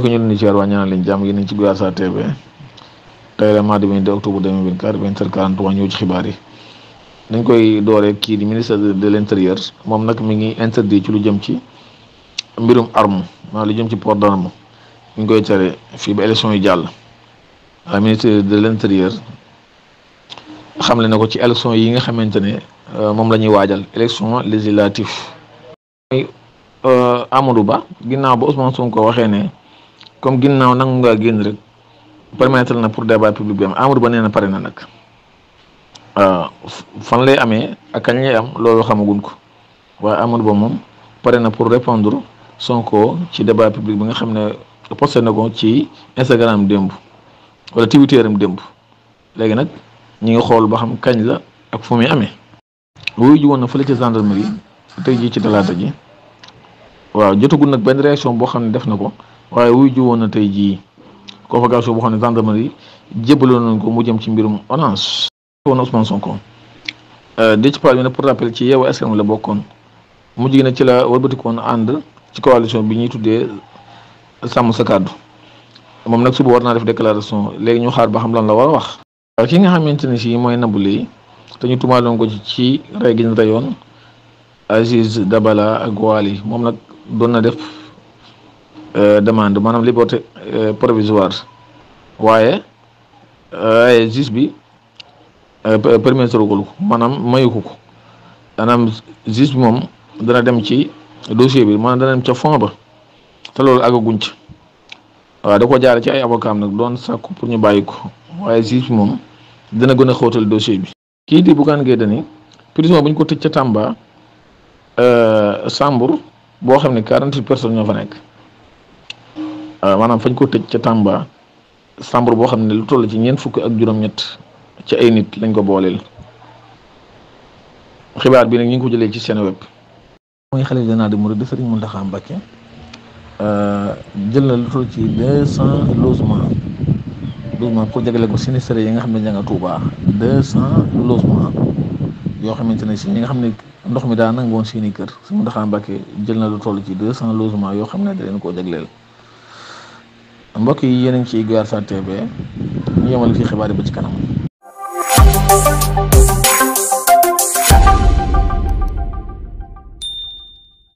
mbokk ñu leen di ziar waa ñaanal leen jàmm yéen ci Guyaar TV tey la mardi 22 octobre 2024 20h43 ñëw ci xibaar yi dañ koy dooree kii di ministre de l'intérieur moom nag mi ngi interdit ci lu jëm ci mbirum arme maanaam lu jëm ci port d'arme mi ngi koy tere fii ba élection yi jàll. Ministre de l'intérieur xamle na ko ci élection yi nga xamante ne moom la ñuy waajal élection législative. Amadou Ba ginnaaw ba Ousmane Sonko waxee ne comme ginnaaw nangu ngaa génn rek permettre na pour débat public bi am Amadou Ba nee na pare na nag fan lay amee ak kañ lay am loolu xamaguñ ko waaye Amadou Ba moom pare na pour répondre Sonko ci débat public bi nga xam ne posté na ko ci Instagram démb wala Twitter am démb léegi nag ñi ngi xool ba xam kañ la ak fu muy amee. wuyu ji woon na fële ci gendarmerie tey jii ci talaata ji. waaw jotagul nag benn réaction boo xam ne def na ko waaye wuy ju woon na tey jii convocation boo xam ne gendarmerie jébbaloon nañ ko mu jëm ci mbirum Orange. woon Ousmane Sonko Déthié Fall bi nag pour rappel ci Yewwi Askan Wi la bokkoon mujj gi nag ci la wëlbatikoon ànd ci coalition bi ñuy tuddee sàmm sa kàddu moom nag suba war naa def déclaration léegi ñu xaar ba xam lan la war a wax. ki nga xamante ne si mooy Nabou Leye te ñu tumaaloon ko ci rey gi ñu reyoon Aziz Dabala ak Wali moom nag doon na def demande maanaam liberté provisoire waaye juge bi permettre ko maanaam mayu ko maanaam juge bi moom dana dem ci dossier bi maanaam dana dem ca fond ba te loolu àggaguñ ci waaw da ko jaare ci ay avocat nag doon sàkku pour ñu bàyyi ko waaye juge bi moom dina gën a xóotal dossier bi. kii di Bougane Gueye Dany prison bu ñu ko tëj ca Tamba Sambour boo xam ne 48 personnes ñoo fa nekk maanaam fañ ko tëj ca Tamba Sambour boo xam ne lu toll ci ñeent fukk ak juróom-ñett ci ay nit lañ ko booleel. xibaar bi nag ñu ngi ko jëlee ci seen web. mooy xalifa général des mourides Serigne Mountakha Mbacké jël na lu toll ci 200 logements pour jagale ko sinistrés yi nga xam ne ña nga Touba 200 logements yoo xamante ne si ñi nga xam ne ndox mi daa nangoon seeni kër Serigne Mountakha Mbacké jël na lu toll ci 200 logements yoo xam ne da leen koo jagleel. mbokk yi yéen a ngi ciy Guyaar TV ñu yemal fii xibaar yi ba ci kanam.